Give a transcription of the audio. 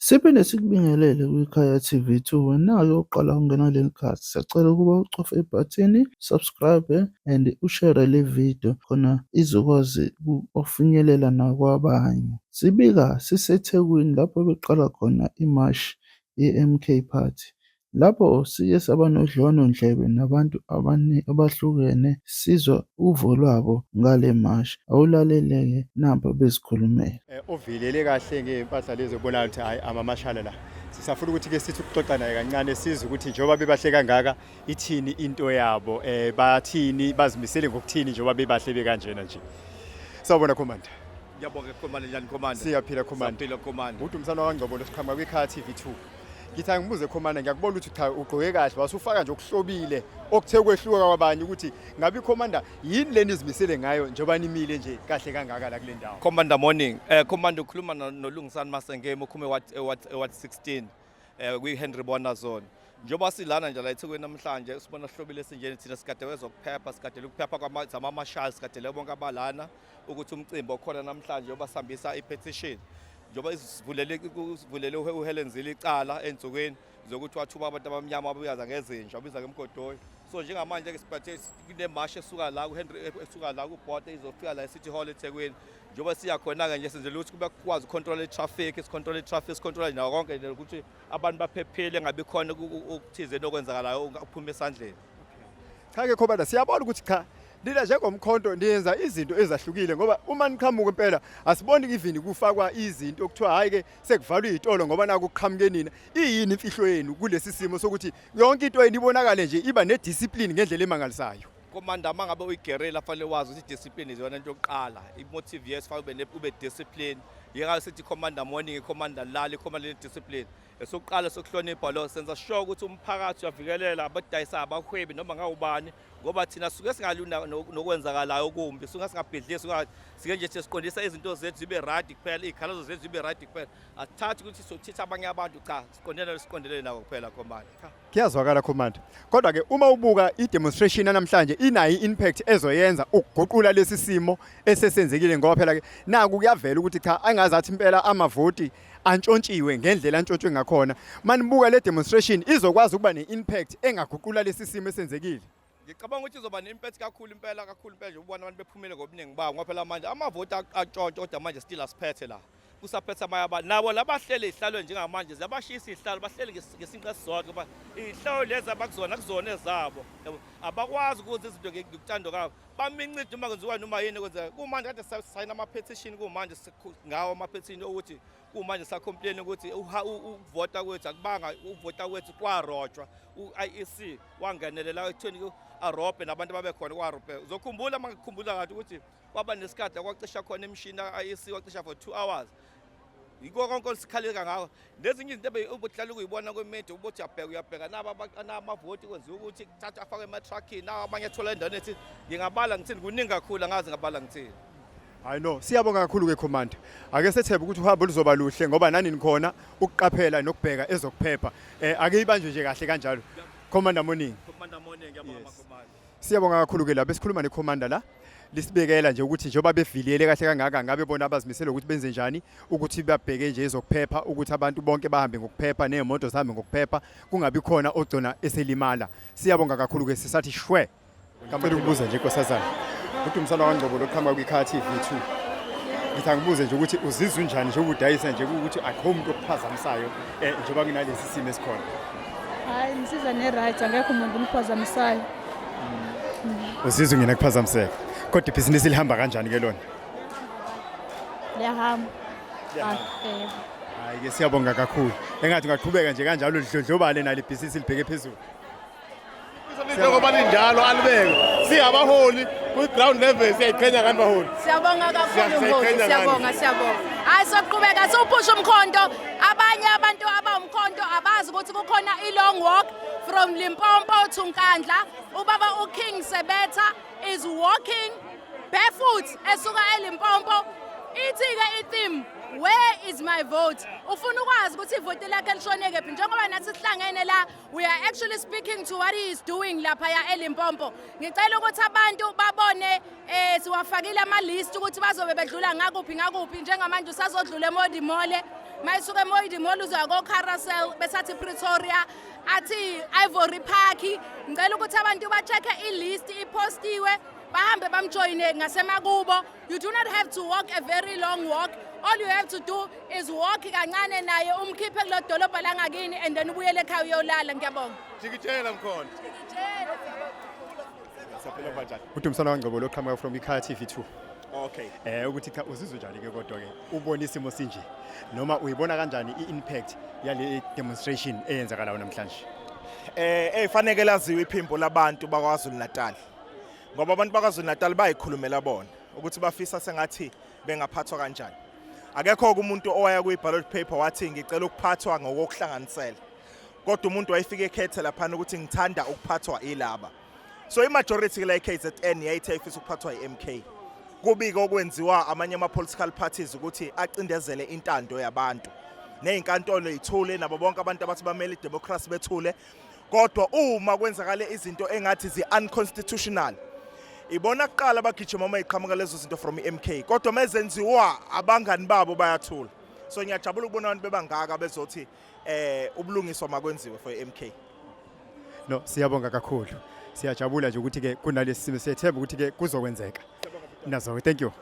Siphinde sikubingelele kwiKhaya TV2. Nayo oqala ukungena kuleli khasi, siyacela ukuba ucofe ibhathini subscribe and ushare le video khona izokwazi ukufinyelela nakwabanye. Sibika siseThekwini lapho beqala khona imashi ye-MK Party. Lapho siye saba nodliwanondlebe nabantu abahlukene sizwa uvo lwabo ngale mashi. Awulalele-ke namba bezikhulumela. Uvilele kahle ngempahla lezi obona ukuthi hayi amamashala la. Sisafuna ukuthi-ke sithi ukuxoxa naye kancane sizwe ukuthi njengoba bebahle kangaka ithini into yabo, bathini, bazimisele ngokuthini njengoba bebahle bekanjena nje. Sawubona Commander. Ngiyabonga Commander, njani Commander? Siyaphila Commander. Siyaphila Commander. Uthi umsana waNgcobo lesiqhamuka kwiKhaya TV2. Ngithi angibuze Commander, ngiyakubona ukuthi cha ugqoke kahle wasufaka nje okuhlobile okuthe kwehluka kwabanye ukuthi ngabe Commander yini leni izimisele ngayo njengoba nimile nje kahle kangaka la kule ndawo. Commander morning. Commander ukhuluma noLungisani Masengeme ukhume wat 16 kwi-Henry Bona zone. Njengoba silana nje la eThekwini namhlanje sibona sihlobile esinjeni thina sikade wezokuphepha, sikadele ukuphepha kwamamashali, sikadele bonke abalana ukuthi umcimbi okhona namhlanje obasambisa i-petition. Njengoba isivulele uHelen Zille icala ensukwini zokuthi wathuba abantu abamnyama ababuyaza ngezinja abiza ngemgodoyi. So njengamanje ke siphathe kunemashi esuka la kuHenry esuka la kuBhota izofika la eCity Hall eThekwini. Njengoba siya khona ke nje senzele ukuthi kube kwazi ucontrol itraffic, sicontrol nawo konke nje ukuthi abantu baphephile ngabe khona ukuthize nokwenzakalayo ukuphuma esandleni. Cha ke Commander, siyabona ukuthi cha nina njengomkhonto niyenza izinto ezahlukile ngoba uma niqhamuka impela asiboni ivini kufakwa izinto okuthiwa hayi ke sekuvalwa izitolo ngoba naku kuqhamuke nina. Iyini imfihlo yenu kulesi simo sokuthi yonke into enibonakale nje iba nediscipline ngendlela emangalisayo? Commander, mangabe uyigerela fanele wazi ukuthi discipline izona into yokuqala. Imotive yes fanele ube discipline. Yeka sithi Commander morning, Commander lali, Commander discipline. Esokuqala sokuhlonipha lo senza sure ukuthi umphakathi uyavikelela abadayisa abahwebi noma ngawubani ngoba thina suke singaluna nokwenzakalayo kumbi, suke singabhidlisi sike nje siqondisa izinto zethu zibe right kuphela, ikhalazo zethu zibe right kuphela. Athathi ukuthi sokuthitha abanye abantu cha siqondelele nako kuphela Commander. Kuyazwakala Commander. Kodwa ke uma ubuka i-demonstration namhlanje inayo impact ezoyenza ukuguqula lesi simo esesenzekile ngoba phela ke naku kuyavela ukuthi cha angazathi impela amavoti antshontshiwe ngendlela antshontshiwe ngakhona. Manibuka le demonstration izokwazi ukuba ne-impact engaguqula lesi simo esenzekile. Ngicabanga ukuthi izoba ne-impact kakhulu impela nje ubona abantu bephumile ngobuningi bawo ngoba phela manje amavoti antshontshe kodwa manje still asiphethe la. Kusaphethe amanye abantu nabo labahlele ihlalo njengamanje ziyabashisa ihlalo bahlele ngesinqa esizodwa ngoba ihlalo lezi abakuzona kuzona ezabo abakwazi ukuthi izinto ngikuthando kabo bamincide uma kwenziwa noma yini kwenza kumanje kade sayina ama-petition kumanje ngawo ama-petition ukuthi kumanje sacomplain ukuthi ukuvota kwethu akubanga ukuvota kwethu kwarojwa u-IEC wangenelela ekutheni arobhe nabantu babekhona kwarobhe. Uzokhumbula mangikhumbula kathi ukuthi kwaba nesikhathi akwacisha khona imishini ka-IEC wacisha for 2 hours. Yiko konke sikhaleka ngako. Lezinye izinto ubuhlala ukuyibona kwemedia ubuthi uyabheka namavoti kwenziwa ukuthi kuthatha afake ema-truckini nawo abanye ethola endaweni ethi ngingabala ngithini kuningi kakhulu angazi ngabala ngithini. Hayi no, siyabonga kakhulu ke Commander. Ake sethemba ukuthi uhambo luzoba luhle ngoba nani nikhona ukuqaphela nokubheka ezokuphepha. Ake ibanjwe nje kahle kanjalo. Commander morning. Commander morning, ngiyabonga Commander. Siyabonga kakhulu ke lapho esikhuluma neCommander la. Lisibekela nje ukuthi njengoba beviliyele kahle kangaka ngabe bona abazimisela ukuthi benze njani ukuthi babheke nje ezokuphepha ukuthi abantu bonke bahambe ngokuphepha neemoto zihambe ngokuphepha kungabi khona ogcona eselimala. Siyabonga kakhulu ke sisathi shwe. Ngicela ukubuza nje Nkosazana. Uthi umsana waNgcobo loqhamuka kwiKhaya TV2. Ngithi angibuze nje ukuthi uzizwa njani nje ukudayisa nje ukuthi akho umuntu okuphazamisayo njengoba kunalesi simo esikhona. Hayi ngisiza ne-right angekho umuntu umphazamisayo. Uzizwa ngina kuphazamiseka. Kodwa ibhizinisi lihamba kanjani ke lona? Liyahamba. Hayi ke siyabonga kakhulu. Engathi ungaqhubeka nje kanjalo lidlodlobale nalo ibhizinisi libheke phezulu. Ngoba linjalo alibeke siyabaholi ku-ground level siyayiqhenya ngani baholi. Siyabonga kakhulu mholi, siyabonga. Hayi soqhubeka siwuphusha umkhonto. Abanye abantu abawumkhonto abazi ukuthi kukhona i-long walk from Limpopo to Nkandla. Ubaba uKing Sebetha is walking barefoot esuka eLimpopo. Ithi-ke i-theme where is my vote? Ufuna ukwazi ukuthi ivoti lakhe lishone kephi njengoba nathi sihlangene la we are actually speaking to what he is doing lapha ya eLimpopo. Ngicela ukuthi abantu babone siwafakile ama list ukuthi bazobe bedlula ngakuphi njengamanje usazodlula eModimole mayisuka emoyidi mall uzoya ko-carousel besathi Pretoria athi Ivory Park. Ngicela ukuthi abantu ba-check-e ilist ipostiwe bahambe bamjoyine ngasemakubo. You do not have to walk a very long walk. All you have to do is walk kancane naye umkhiphe kulo dolobha langakini and then ubuyele ekhaya uyolala. Ngiyabonga. Jikijela Mkhonto. Siyaphila kanjani? Udumisana kaNgcobo loqhamuka from iKhaya TV2. Okay. Ukuthi uzizwe njani ke kodwa ke ubona isimo sinje noma uyibona kanjani iimpact yale demonstration eyenzakala namhlanje? Faneke laziwe iphimbo labantu bakwaZulu Natal. Ngoba abantu bakwaZulu Natal bayikhulumela bona ukuthi bafisa sengathi bengaphathwa kanjani. Akekho umuntu owaya kwi-ballot paper wathi ngicela ukuphathwa ngokuhlanganisela. Kodwa umuntu wayefika ekhethe lapha ukuthi ngithanda ukuphathwa ilaba. So i-majority kule KZN yayithe ifisa ukuphathwa i-MK. Kubika okwenziwa amanye ama-political parties ukuthi acindezele intando yabantu. Nezinkantolo ithule nabo bonke abantu abathi bamele idemocracy bethule. Kodwa uma kwenzakala izinto engathi zi-unconstitutional, ibona kuqala bagijima uma iqhamuka lezo zinto from i-MK. Kodwa mezenziwa abangani babo bayathula. So ngiyajabula ukubona abantu bebangaka bezothi ubulungiswa makwenziwe for i-MK. No, siyabonga kakhulu. Siyajabula nje ukuthi ke kunalesi simo sethemba ukuthi ke kuzokwenzeka. Nazo, thank you.